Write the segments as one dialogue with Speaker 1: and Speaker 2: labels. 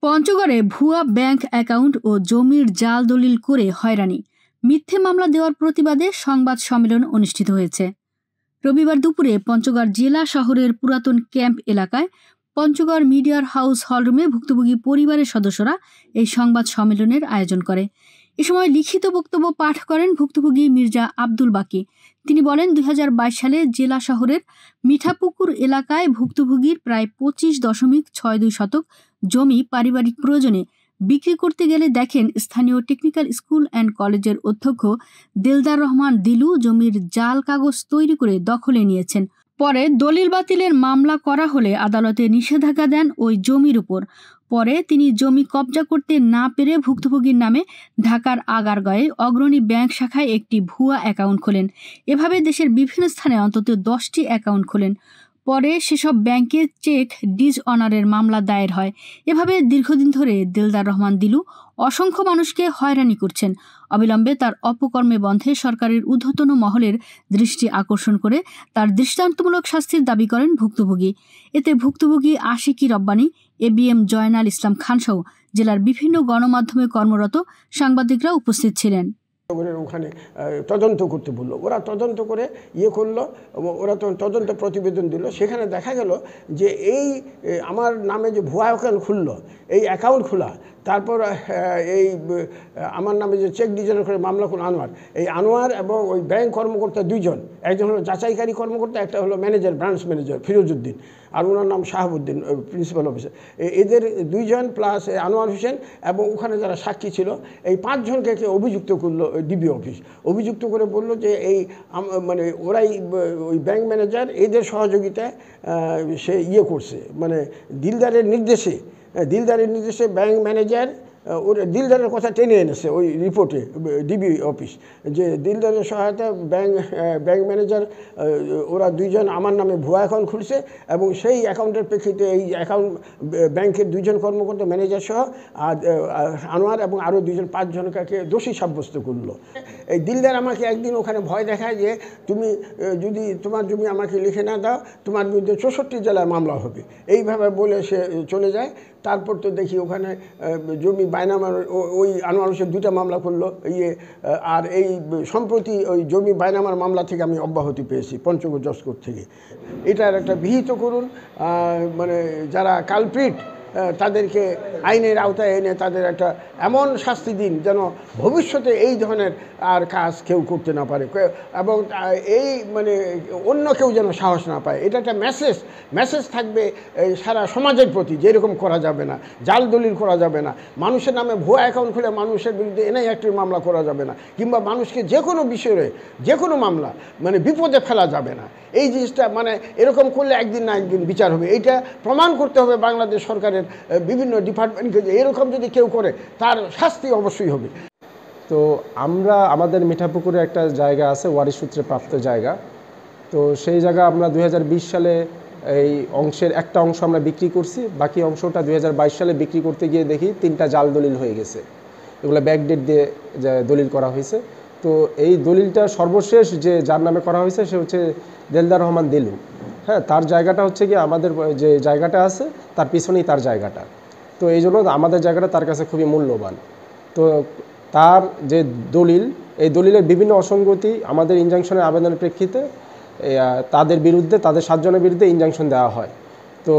Speaker 1: পঞ্চগড়ে ভুয়া bank account ও জমির জাল দলিল করে হয়রানি, মিথ্যে মামলা দেওয়ার প্রতিবাদে সংবাদ সম্মেলন অনুষ্ঠিত হয়েছে। রবিবার দুপুরে পঞ্চগড় জেলা শহরের পুরাতন ক্যাম্প এলাকায় পঞ্চগড় মিডিয়ার হাউস হলরুমে ভুক্তভোগী পরিবারের সদস্যরা এই সংবাদ সম্মেলনের আয়োজন করে। এ সময় লিখিত বক্তব্য পাঠ করেন ভুক্তভোগী মির্জা আব্দুল বাকি। তিনি বলেন, ২০২২ সালে জেলা শহরের মিঠাপুকুর এলাকায় ভুক্তভোগীর প্রায় ২৫.৬২ শতক জমি পারিবারিক প্রয়োজনে বিক্রি করতে গেলে দেখেন স্থানীয় টেকনিক্যাল স্কুল অ্যান্ড কলেজের অধ্যক্ষ দেলদার রহমান দিলু জমির জাল কাগজ তৈরি করে দখলে নিয়েছেন। পরে দলিল বাতিলের মামলা করা হলে আদালতে নিষেধাজ্ঞা দেন ওই জমির উপর। পরে তিনি জমি কবজা করতে না পেরে ভুক্তভোগীর নামে ঢাকার আগারগাঁয়ে অগ্রণী ব্যাংক শাখায় একটি ভুয়া অ্যাকাউন্ট খোলেন। এভাবে দেশের বিভিন্ন স্থানে অন্তত 10টি অ্যাকাউন্ট খোলেন। পরে সেসব ব্যাংকে চেক ডিসঅনারের মামলা দায়ের হয়। এভাবে দীর্ঘদিন ধরে দেলদার রহমান দিলু অসংখ্য মানুষকে হয়রানি করছেন। অবিলম্বে তার অপকর্মে বন্ধে সরকারের ঊর্ধ্বতন মহলের দৃষ্টি আকর্ষণ করে তার দৃষ্টান্তমূলক শাস্তির দাবি করেন ভুক্তভোগী। এতে ভুক্তভোগী আশিকি রব্বানী, ABM জয়নাল ইসলাম খানসহ জেলার বিভিন্ন গণমাধ্যমে কর্মরত সাংবাদিকরা উপস্থিত ছিলেন।
Speaker 2: ওখানে তদন্ত করতে বললো, ওরা তদন্ত করে করলো, ওরা তদন্ত প্রতিবেদন দিল। সেখানে দেখা গেল যে এই আমার নামে যে ভুয়া অ্যাকাউন্ট খুললো, এই অ্যাকাউন্ট খোলা, তারপর এই আমার নামে যে চেক ডিজাইন করে মামলা করল আনোয়ার, এই আনোয়ার এবং ওই ব্যাংক কর্মকর্তা দুইজন, একজন হলো যাচাইকারী কর্মকর্তা, একটা হলো ম্যানেজার, ব্রাঞ্চ ম্যানেজার ফিরোজউদ্দিন, আর ওনার নাম শাহাবুদ্দিন, প্রিন্সিপাল অফিসার। এদের দুইজন প্লাস আনোয়ার হোসেন এবং ওখানে যারা সাক্ষী ছিল, এই 5 জনকে অভিযুক্ত করলো ডিবি অফিস। অভিযুক্ত করে বলল যে এই মানে ওরাই ওই ব্যাংক ম্যানেজার, এদের সহযোগিতায় সে করছে, মানে দিলদারের নির্দেশে ব্যাংক ম্যানেজার ওর দিলদারের কথা টেনে এনেছে ওই রিপোর্টে ডিবি অফিস, যে দিলদারের সহায়তা ব্যাংক ম্যানেজার ওরা দুইজন আমার নামে ভুয়া অ্যাকাউন্ট খুলছে এবং সেই অ্যাকাউন্টের প্রেক্ষিতে এই অ্যাকাউন্ট ব্যাংকের 2 জন কর্মকর্তা, ম্যানেজার সহ আনোয়ার এবং আরও 5 জনকে দোষী সাব্যস্ত করলো। এই দিলদার আমাকে একদিন ওখানে ভয় দেখায় যে তুমি যদি তোমার জমি আমাকে লিখে না দাও, তোমার বিরুদ্ধে 64 জেলায় মামলা হবে, এইভাবে বলে সে চলে যায়। তারপর তো দেখি ওখানে জমি বায়নামার ওই আনোয়ার হোসেন 2টা মামলা করলো, আর এই সম্প্রতি ওই জমি বায়নামার মামলা থেকে আমি অব্যাহতি পেয়েছি পঞ্চগড় জজ কোর্ট থেকে। এটার একটা বিহিত করুন, মানে যারা কালপ্রিট তাদেরকে আইনের আওতায় এনে তাদের একটা এমন শাস্তি দিন যেন ভবিষ্যতে এই ধরনের আর কাজ কেউ করতে না পারে, এবং এই মানে অন্য কেউ যেন সাহস না পায়। এটা একটা মেসেজ থাকবে সারা সমাজের প্রতি, যেরকম করা যাবে না, জাল দলিল করা যাবে না, মানুষের নামে ভুয়া অ্যাকাউন্ট খুলে মানুষের বিরুদ্ধে এনআইএক্টের মামলা করা যাবে না, কিংবা মানুষকে যে কোনো বিষয়ে যে কোনো মামলা মানে বিপদে ফেলা যাবে না। এই জিনিসটা মানে এরকম করলে একদিন না একদিন বিচার হবে। এইটা প্রমাণ করতে হবে বাংলাদেশ সরকারের বিভিন্ন ডিপার্টমেন্টকে যে এরকম যদি কেউ করে তার শাস্তি অবশ্যই হবে।
Speaker 3: তো আমরা আমাদের মিঠাপুকুরে একটা জায়গা আছে, ওয়ারিশ সূত্রে প্রাপ্ত জায়গা। তো সেই জায়গা আমরা 2020 সালে এই অংশের একটা অংশ আমরা বিক্রি করছি, বাকি অংশটা 2022 সালে বিক্রি করতে গিয়ে দেখি 3টা জাল দলিল হয়ে গেছে। এগুলো ব্যাকডেট দিয়ে দলিল করা হয়েছে। তো এই দলিলটা সর্বশেষ যে যার নামে করা হয়েছে সে হচ্ছে দেলদার রহমান দিলু। হ্যাঁ, তার জায়গাটা হচ্ছে কি আমাদের যে জায়গাটা আছে তার পিছনেই তার জায়গাটা। তো এই জন্য আমাদের জায়গাটা তার কাছে খুবই মূল্যবান। তো তার যে দলিল, এই দলিলের বিভিন্ন অসঙ্গতি আমাদের ইনজাংশনের আবেদনের প্রেক্ষিতে তাদের বিরুদ্ধে, তাদের 7 জনের বিরুদ্ধে ইনজাংশন দেওয়া হয়। তো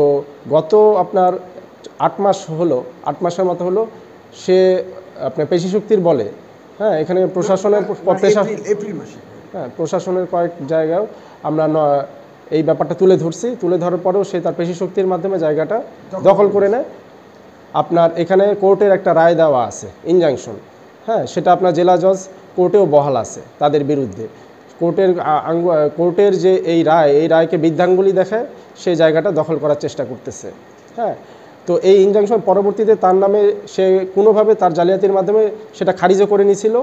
Speaker 3: গত আপনার 8 মাস হলো, 8 মাসের মতো হলো সে আপনার পেশি শক্তির বলে, হ্যাঁ, এখানে প্রশাসনের প্রশাসনের কয়েক জায়গায় আমরা এই ব্যাপারটা তুলে ধরার পরেও সে তার পেশি শক্তির মাধ্যমে জায়গাটা দখল করে নেয়। আপনার এখানে কোর্টের একটা রায় দেওয়া আছে ইনজাংশন, হ্যাঁ, সেটা আপনার জেলা জজ কোর্টেও বহাল আছে তাদের বিরুদ্ধে। কোর্টের যে এই রায়কে বৃদ্ধাঙ্গুলি দেখায় সেই জায়গাটা দখল করার চেষ্টা করতেছে। হ্যাঁ, তো এই ইনজাংশন পরবর্তীতে তার নামে সে কোনোভাবে তার জালিয়াতির মাধ্যমে সেটা খারিজও করে নিয়েছিল।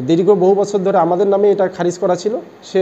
Speaker 3: দীর্ঘ বহু বছর ধরে আমাদের নামে এটা খারিজ করা ছিল। সে